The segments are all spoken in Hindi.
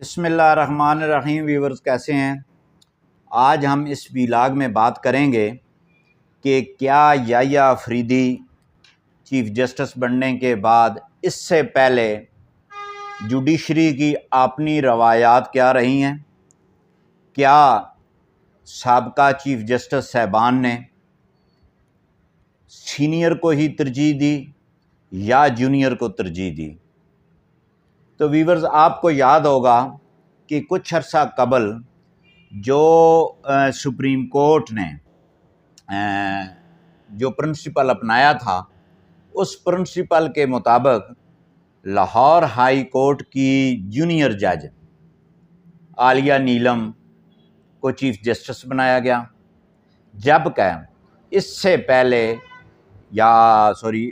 बिस्मिल्लाहिर्रहमानिर्रहीम। व्यूवर्स कैसे हैं? आज हम इस व्लॉग में बात करेंगे कि क्या याह्या अफरीदी चीफ जस्टिस बनने के बाद इससे पहले जुडिशरी की अपनी रवायात क्या रही हैं। क्या साबका चीफ जस्टिस साहबान ने सीनियर को ही तरजीह दी या जूनियर को तरजीह दी। तो व्यूवर्स, आपको याद होगा कि कुछ अर्सा कबल जो सुप्रीम कोर्ट ने जो प्रिंसिपल अपनाया था, उस प्रिंसिपल के मुताबिक लाहौर हाई कोर्ट की जूनियर जज आलिया नीलम को चीफ जस्टिस बनाया गया, जबकि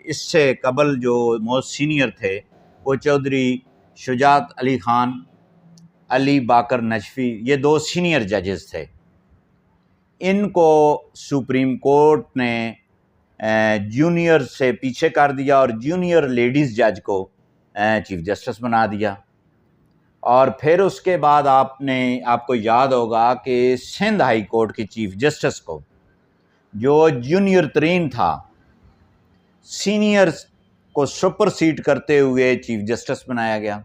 इससे कबल जो मोस्ट सीनियर थे वो चौधरी शुजात अली ख़ान, अली बाकर नजफ़ी, ये दो सीनियर जजेस थे। इनको सुप्रीम कोर्ट ने जूनियर से पीछे कर दिया और जूनियर लेडीज़ जज को चीफ जस्टिस बना दिया। और फिर उसके बाद आपको याद होगा कि सिंध हाई कोर्ट की चीफ जस्टिस को, जो जूनियर तरीन था, सीनियर को सुपरसीड करते हुए चीफ जस्टिस बनाया गया।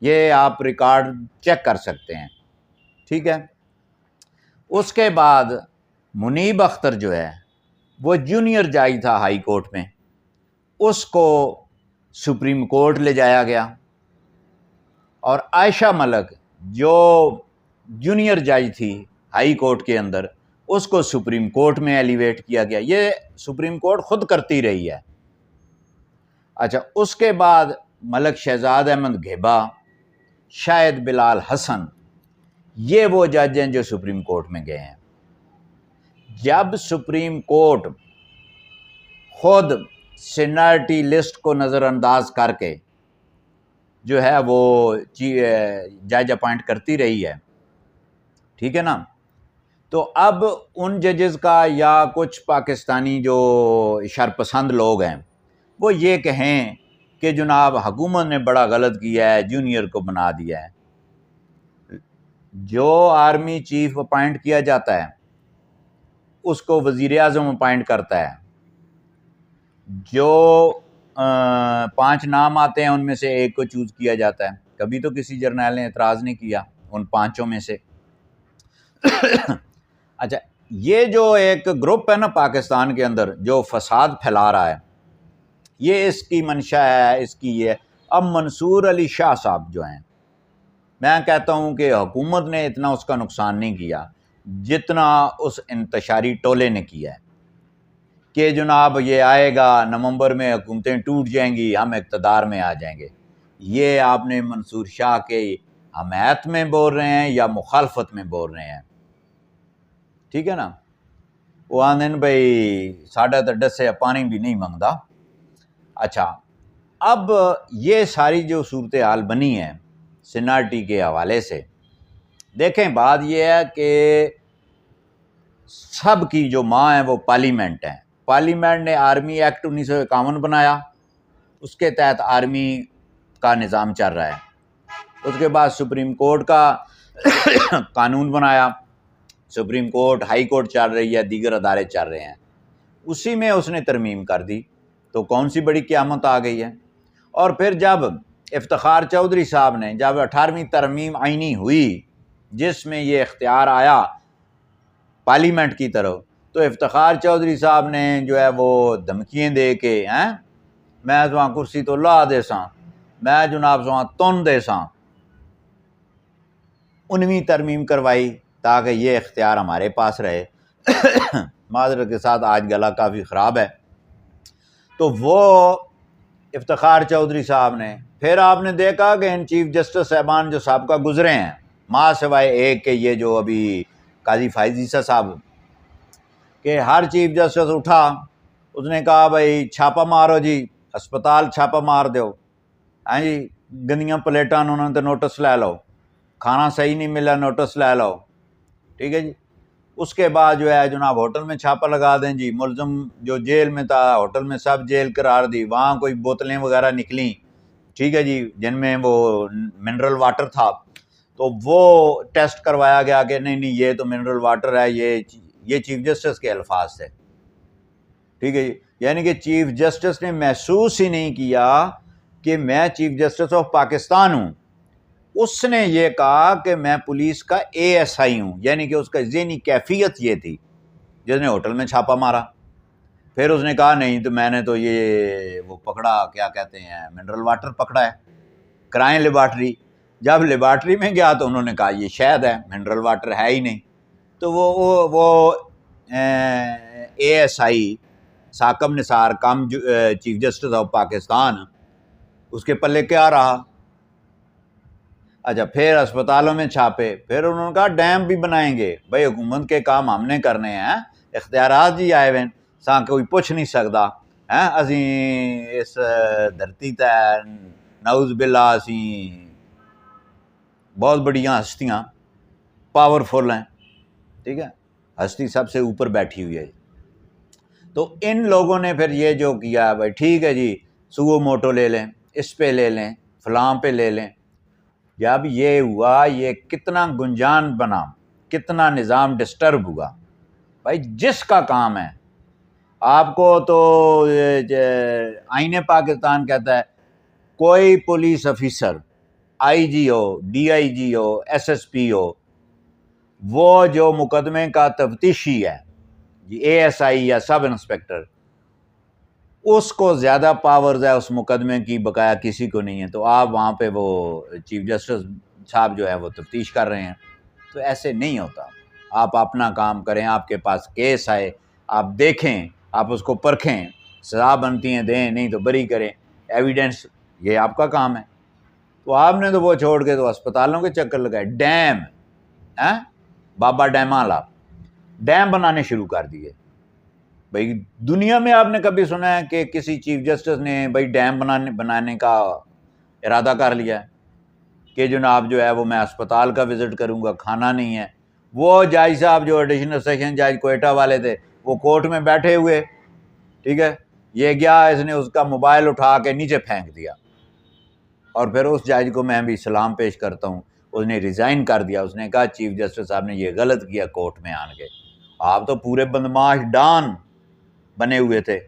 ये आप रिकॉर्ड चेक कर सकते हैं, ठीक है। उसके बाद मुनीब अख्तर जो है वो जूनियर जज था हाई कोर्ट में, उसको सुप्रीम कोर्ट ले जाया गया और आयशा मलिक जो जूनियर जज थी हाई कोर्ट के अंदर, उसको सुप्रीम कोर्ट में एलिवेट किया गया। ये सुप्रीम कोर्ट खुद करती रही है। अच्छा, उसके बाद मलिक शहजाद अहमद घेबा, शायद बिलाल हसन, ये वो जज हैं जो सुप्रीम कोर्ट में गए हैं। जब सुप्रीम कोर्ट खुद सीनियरिटी लिस्ट को नज़रअंदाज करके जो है वो जज अपॉइंट करती रही है, ठीक है ना, तो अब उन जजेस का या कुछ पाकिस्तानी जो शरपसंद लोग हैं वो ये कहें कि जनाब हुकूमत ने बड़ा गलत किया है, जूनियर को बना दिया है। जो आर्मी चीफ अपॉइंट किया जाता है उसको वज़ीर आज़म अपॉइंट करता है। जो 5 नाम आते हैं उनमें से एक को चूज़ किया जाता है। कभी तो किसी जर्नल ने एतराज़ नहीं किया उन 5 में से। अच्छा, ये जो एक ग्रुप है ना पाकिस्तान के अंदर जो फसाद फैला रहा है, ये इसकी मंशा है, इसकी ये। अब मंसूर अली शाह साहब जो हैं, मैं कहता हूँ कि हुकूमत ने इतना उसका नुकसान नहीं किया जितना उस इंतशारी टोले ने किया है कि जनाब ये आएगा नवंबर में, हुकूमतें टूट जाएंगी, हम इक़्तिदार में आ जाएंगे। ये आपने मंसूर शाह के हमायत में बोल रहे हैं या मुखालफत में बोल रहे हैं, ठीक है ना। वो आंदे भाई साढ़ा तो डसे पानी भी नहीं मंगता। अच्छा, अब ये सारी जो सूरत हाल बनी है सीनियरिटी के हवाले से, देखें बात यह है कि सब की जो माँ है वो पार्लियामेंट है। पार्लियामेंट ने आर्मी एक्ट 1951 बनाया, उसके तहत आर्मी का निज़ाम चल रहा है। उसके बाद सुप्रीम कोर्ट का कानून बनाया, सुप्रीम कोर्ट, हाई कोर्ट चल रही है, दीगर अदारे चल रहे हैं, उसी में उसने तरमीम कर दी। तो कौन सी बड़ी क़यामत आ गई है। और फिर जब इफ्तिखार चौधरी साहब ने, जब 18वीं तरमीम आईनी हुई जिसमें ये इख्तियार आया पार्लियामेंट की तरफ, तो इफ्तिखार चौधरी साहब ने जो है वो धमकियाँ दे के, हैं मैं तो वहाँ कुर्सी तो ला दे सां, मैं जनाब वहाँ तुन दे सां, 19वीं तरमीम करवाई ताकि ये इख्तियार हमारे पास रहे। माजरत के साथ आज गला काफ़ी ख़राब है। तो वो इफ्तिखार चौधरी साहब ने, फिर आपने देखा कि इन चीफ जस्टिस साहबान जो साहब गुज़रे हैं, माँ सिवाय एक के ये जो अभी काजी फायजीसा साहब, के हर चीफ जस्टिस उठा, उसने कहा भाई छापा मारो जी, अस्पताल छापा मार दो, हाँ जी, गंदियाँ प्लेटां उन्होंने तो नोटिस ले लो, खाना सही नहीं मिला नोटिस ले लो, ठीक है जी। उसके बाद जो है जनाब होटल में छापा लगा दें जी, मुलजम जो जेल में था होटल में सब जेल करार दी, वहाँ कोई बोतलें वगैरह निकली, ठीक है जी, जिनमें वो मिनरल वाटर था, तो वो टेस्ट करवाया गया कि नहीं नहीं ये तो मिनरल वाटर है, ये चीफ जस्टिस के अल्फाज थे, ठीक है जी। यानी कि चीफ जस्टिस ने महसूस ही नहीं किया कि मैं चीफ जस्टिस ऑफ पाकिस्तान हूँ। उसने ये कहा कि मैं पुलिस का ASI हूँ, यानी कि उसका ज़हनी कैफियत ये थी। जिसने होटल में छापा मारा, फिर उसने कहा नहीं तो मैंने तो ये वो पकड़ा, क्या कहते हैं, मिनरल वाटर पकड़ा है, कराएं लेबार्ट्री। जब लेबार्ट्री में गया तो उन्होंने कहा ये शहद है, मिनरल वाटर है ही नहीं। तो वो ASI Saqib Nisar cum chief justice of Pakistan, उसके पल्ले क्या रहा। अच्छा, फिर अस्पतालों में छापे, फिर उन्होंने कहा डैम भी बनाएंगे। भाई हुकूमत के काम हमने करने हैं, इख्तियारात जी आए हुए सा कोई पुछ नहीं सकता है। असी इस धरती तै नाउज़ बिल्ला असी बहुत बढ़िया हस्तियाँ पावरफुल हैं, ठीक है, हस्ती सबसे ऊपर बैठी हुई है। तो इन लोगों ने फिर ये जो किया, भाई ठीक है जी सुओ मोटो ले लें, इस पे ले लें, फलां पे ले लें। जब ये हुआ, ये कितना गुंजान बना, कितना निज़ाम डिस्टर्ब हुआ। भाई जिसका काम है, आपको तो आईने पाकिस्तान कहता है कोई पुलिस ऑफिसर IG हो, DIG हो, SSP हो, वो जो मुकदमे का तफ्तीशी है, ASI या सब इंस्पेक्टर, उसको ज़्यादा पावर्स है उस मुकदमे की, बकाया किसी को नहीं है। तो आप वहाँ पे वो चीफ जस्टिस साहब जो है वो तफ्तीश कर रहे हैं, तो ऐसे नहीं होता। आप अपना काम करें, आपके पास केस आए, आप देखें, आप उसको परखें, सज़ा बनती हैं दें, नहीं तो बरी करें, एविडेंस, ये आपका काम है। तो आपने तो वो छोड़ के तो अस्पतालों के चक्कर लगाए। डैम है, बाबा डैमाला डैम बनाने शुरू कर दिए। भाई दुनिया में आपने कभी सुना है कि किसी चीफ जस्टिस ने भाई डैम बनाने का इरादा कर लिया है कि जनाब जो है वो मैं अस्पताल का विज़िट करूंगा, खाना नहीं है। वो जज साहब जो एडिशनल सेशन जज कोयटा वाले थे, वो कोर्ट में बैठे हुए, ठीक है, ये गया, इसने उसका मोबाइल उठा के नीचे फेंक दिया, और फिर उस जज को मैं भी सलाम पेश करता हूँ, उसने रिज़ाइन कर दिया। उसने कहा चीफ जस्टिस साहब ने ये गलत किया कोर्ट में आन के, आप तो पूरे बदमाश डॉन बने हुए थे,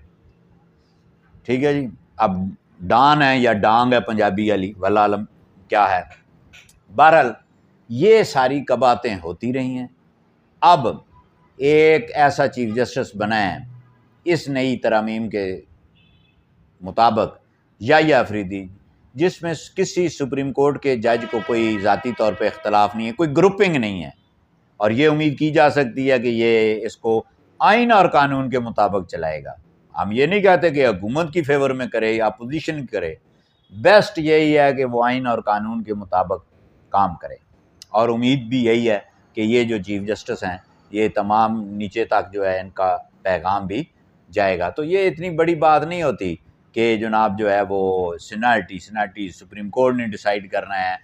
ठीक है जी। अब डान है या डांग है पंजाबी वाली, वल्लाह आलम क्या है। बहरहाल ये सारी कबातें होती रही हैं। अब एक ऐसा चीफ जस्टिस बनाए इस नई तरमीम के मुताबिक, याहिया अफरीदी, जिसमें किसी सुप्रीम कोर्ट के जज को कोई ज़ाती तौर पे इख्तलाफ नहीं है, कोई ग्रुपिंग नहीं है, और ये उम्मीद की जा सकती है कि ये इसको आइन और कानून के मुताबिक चलाएगा। हम ये नहीं कहते कि हुकूमत की फेवर में करे या अपोजिशन करे, बेस्ट यही है कि वो आइन और कानून के मुताबिक काम करे। और उम्मीद भी यही है कि ये जो चीफ जस्टिस हैं, ये तमाम नीचे तक जो है इनका पैगाम भी जाएगा। तो ये इतनी बड़ी बात नहीं होती कि जनाब जो है वो सीनाटी सुप्रीम कोर्ट ने डिसाइड करना है,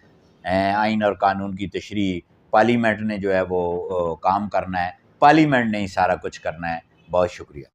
आइन और कानून की तशरीह पार्लियामेंट ने जो है वो काम करना है, पार्लियामेंट ने ही सारा कुछ करना है। बहुत शुक्रिया।